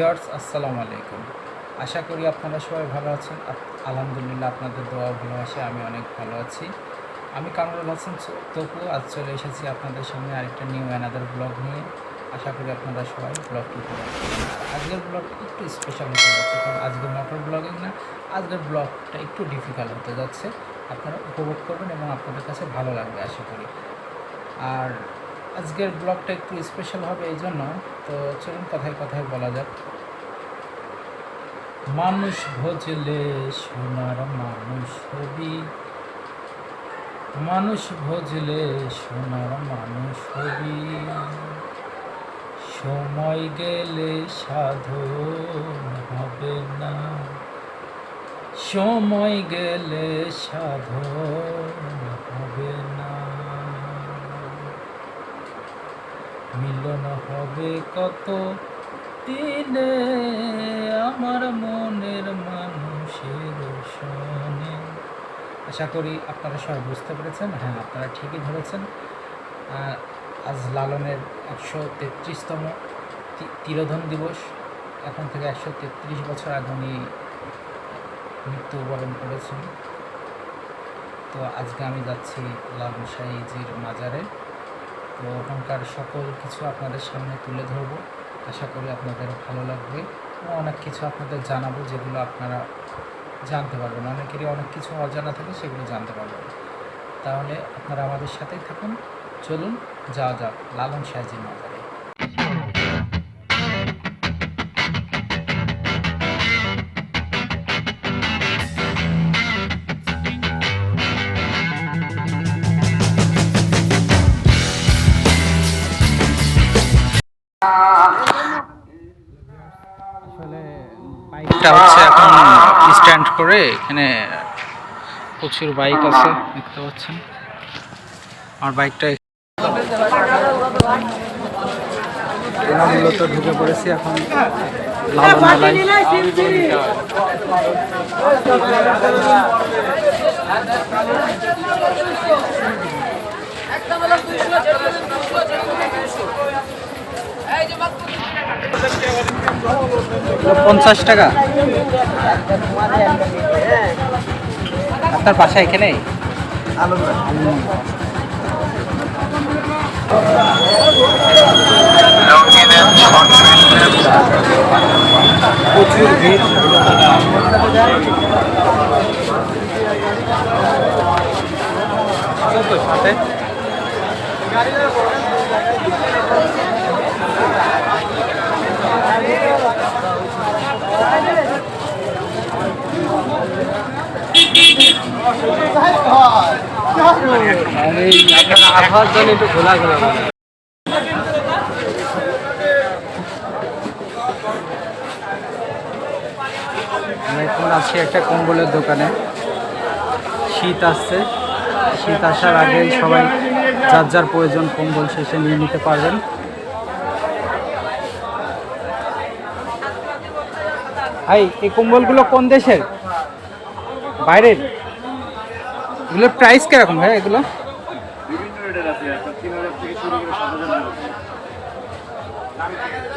Viewers আসসালামু আলাইকুম। আশা করি আপনারা সবাই ভালো আছেন। আলহামদুলিল্লাহ আপনাদের দোয়া ভালোবাসায় আমি অনেক ভালো আছি। আমি কামরুল হাসান তপু আজ চলে এসেছি আপনাদের সামনে আরেকটা নিউ অ্যানাদার ব্লগ নিয়ে। আশা করি আপনারা সবাই ব্লগটি উপভোগ করবেন। আজকের ব্লগটা একটু স্পেশাল হতে যাচ্ছে, কারণ আজকে মোটর ব্লগিং না, আজকের ব্লগটা একটু ডিফিকাল্ট হতে যাচ্ছে। আপনারা উপভোগ করবেন এবং আপনাদের কাছে ভালো লাগবে আশা করি। আর আজকের ব্লগটা একটু স্পেশাল হবে এই জন্য, তো চলুন কথায় কথায় বলা যাক। মানুষ ভজলে সোনার মানুষ হবি, মানুষ ভজলে সোনার মানুষ হবি, সময় গেলে সাধন হবে না, সময় গেলে সাধন হবে না, মিলন হবে কত দিনে আমার মনের মানুষের সনে। আশা করি আপনারা সবাই বুঝতে পেরেছেন। হ্যাঁ, আপনারা ঠিকই ধরেছেন। আজ লালনের 133তম তিরোধান দিবস। এখন থেকে 133 বছর আগে উনি মৃত্যুবরণ করেছেন। তো আজকে আমি যাচ্ছি লালন সাইজির মাজারে। তো ওখানকার সকল কিছু আপনাদের সামনে তুলে ধরবো। আশা করি আপনাদের ভালো লাগবে এবং অনেক কিছু আপনাদের জানাবো, যেগুলো আপনারা জানতে পারবেন। অনেকেরই অনেক কিছু অজানা থাকে, সেগুলো জানতে পারবেন। তাহলে আপনারা আমাদের সাথেই থাকুন। চলুন যাওয়া যাক লালন সাইজির মাজারে। আসলে বাইকটা হচ্ছে এখন স্ট্যান্ড করে, এখানে প্রচুর বাইক আছে দেখতে পাচ্ছেন। আমার বাইকটা মূলত ঢুকে পড়েছি এখন লালন মেলায়। ৳50 আপনার বাসা এখানেই? প্রচুর ভিড়। সাথে আবহাওয়ার জন্য একটু খোলা খোলা। এখন আছি একটা কম্বলের দোকানে। শীত আসছে, শীত আসার আগেই সবাই যার যার প্রয়োজন কম্বল শেষে নিয়ে নিতে পারবেন। ভাই, এই কম্বলগুলো কোন দেশের? বাইরের? এগুলোর প্রাইস কিরকম ভাই? এগুলো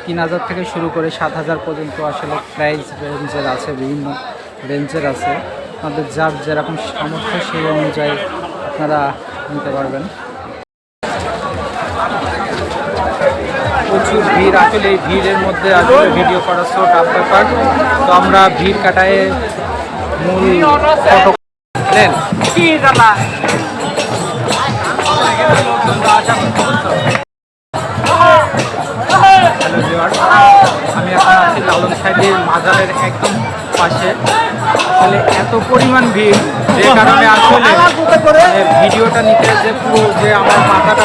3000 থেকে শুরু করে 7000 পর্যন্ত আসলে প্রাইস রেঞ্জের আছে, বিভিন্ন রেঞ্জের আছে। আপনাদের যার যেরকম সামর্থ্য সেই অনুযায়ী আপনারা নিতে পারবেন। প্রচুর ভিড়। আসলে এই ভিড়ের মধ্যে আসলে ভিডিও করা ছোট ব্যাপার। তো আমরা ভিড় কাটায় মূল ফটো নেন। আমি এখন আছি লালন সাইজির মাজারের একদম পাশে। আসলে এত পরিমাণ ভিড়, যে কারণে আসলে ভিডিওটা নিতে যে পুরো যে আমার মাথাটা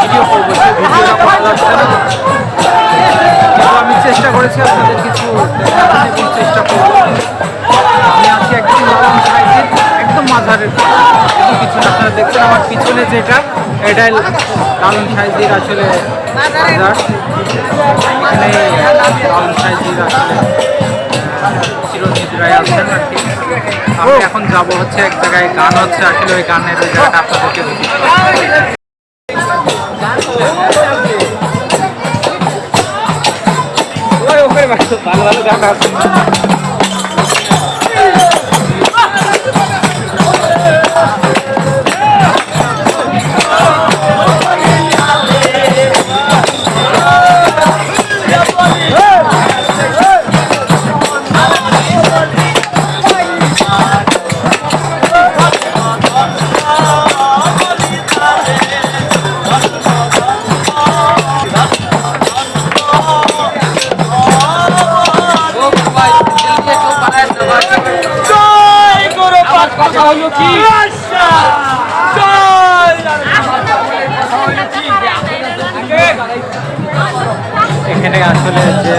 ভিডিও করবো, সে ভিডিওটা করা যাচ্ছে না। কিন্তু আমি চেষ্টা করেছি আপনাদের কিছু দেখানোর চেষ্টা করবো। আমি আছি একদম লালন সাইজির একদম মাজারের কিন্তু কিছু না। আপনারা দেখছেন আমার পিছনে যেটা, এটাই লালন সাইজির আসলে মাজার। এখানে লালন সাইজির আসলে চিরনিদ্রায় আছেন আর কি। আমি এখন যাবো হচ্ছে এক জায়গায়, গান হচ্ছে আসলে ওই গানের ওই জায়গাটা আপনাদেরকে ভিজিট করবো। ভালো ভালো গান আছে। কথা হলো কি এখানে আসলে যে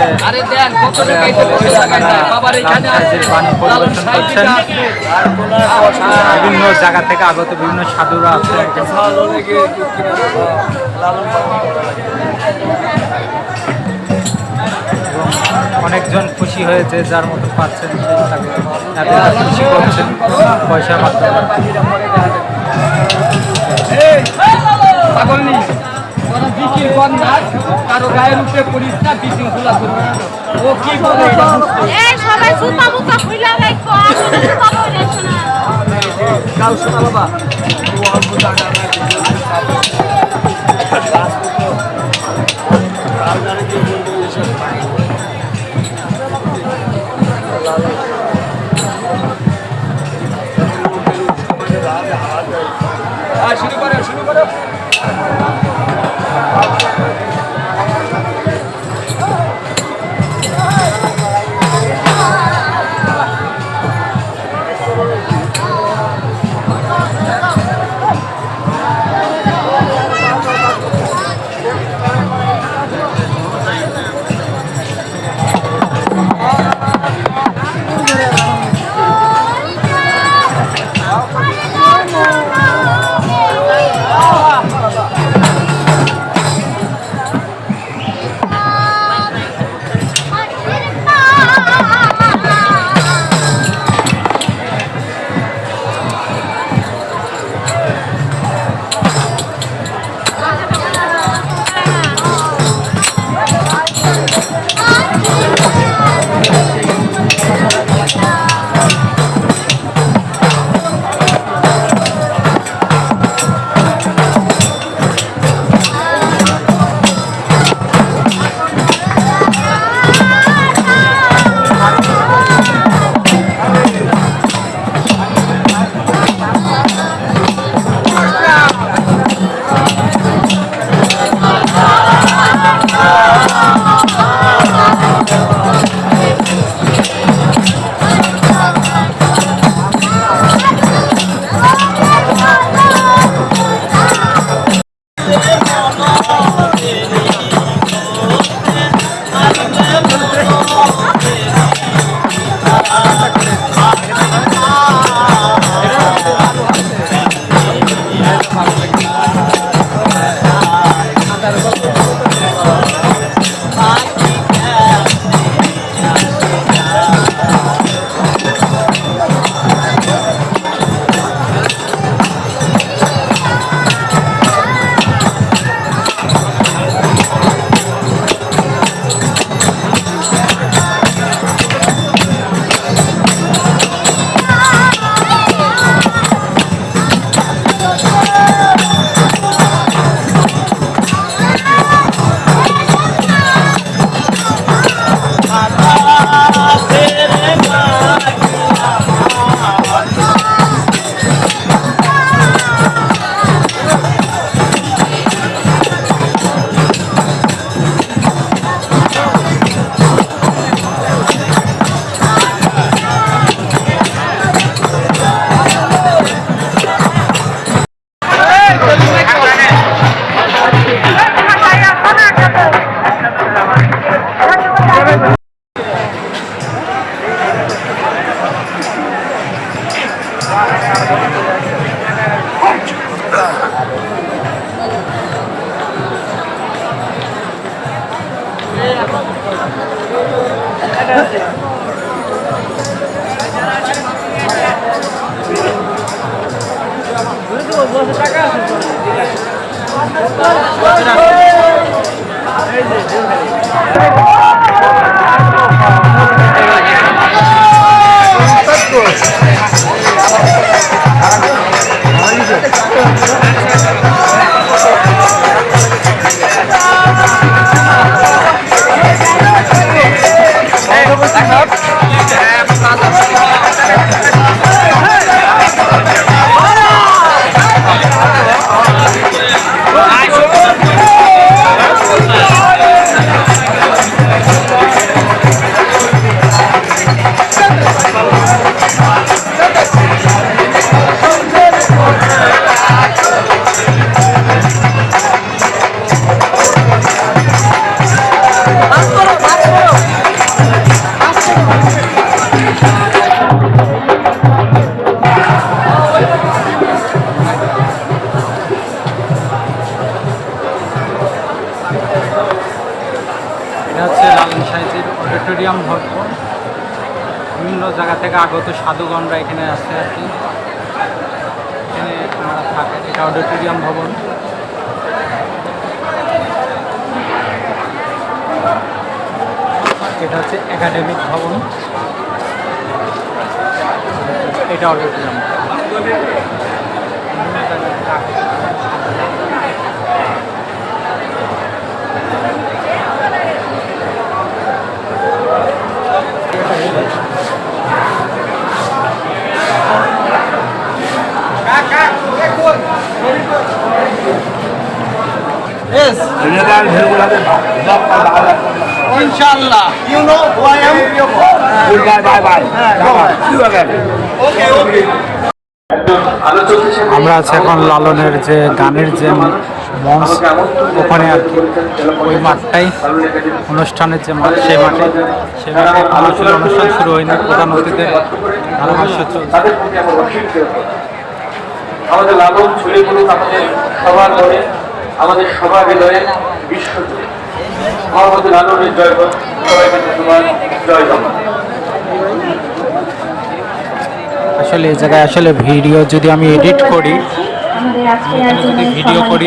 বিভিন্ন জায়গা থেকে আগত বিভিন্ন সাধুরা আছে। অনেকজন খুশি হয়েছে, যার মতো পাচ্ছেন সেই তাকে খুশি করছেন পয়সার মাধ্যমে। কারো গায়ের উপরে পড়িস না, বিশৃঙ্খলা করবি। ও কি বলে সবাই সুতা মুতা খুইলা রাখো, কাল শোনা বাবা শুরু করো শুরু করো। টাকা থেকে আগত সাধুগণরা এখানে আছে আর কি, এখানে ওনারা থাকে। এটা অডিটোরিয়াম ভবন। এটা হচ্ছে একাডেমিক ভবন, এটা অডিটোরিয়াম। ইনশাআল্লাহ you know who I am goodbye bye bye see you again okay আমরা আছি এখন লালনের যে গানের যে মঞ্চ, ওখানে আর কি ওই মাঠটাই অনুষ্ঠানের যে মাঠ, সেই মাঠে আসলে অনুষ্ঠান শুরু হয়নি, প্রধান অতিথিদের ধারাভাষ্য চলছে। আমাদের লালন ছড়ে পড়ুক আমাদের সবার মনে, আমাদের সবার হৃদয়ে, বিশ্ব জুড়ে। আমাদের লালনের জয় হোক, সবাইকে ধন্যবাদ, জয় বাংলা। আসলে এই জায়গায় আসলে ভিডিও যদি আমি এডিট করি, এখানে যদি ভিডিও করি,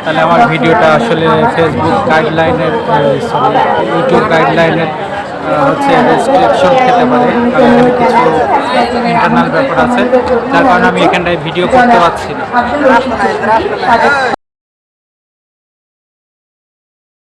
তাহলে আমার ভিডিওটা আসলে ফেসবুক গাইডলাইনের সরি ইউটিউব গাইডলাইনের হচ্ছে রেস্ট্রিকশন খেতে পারে, কারণ এখানে কিছু ইন্টারনাল ব্যাপার আছে, যার কারণে আমি এখানটায় ভিডিও করতে পারছি না।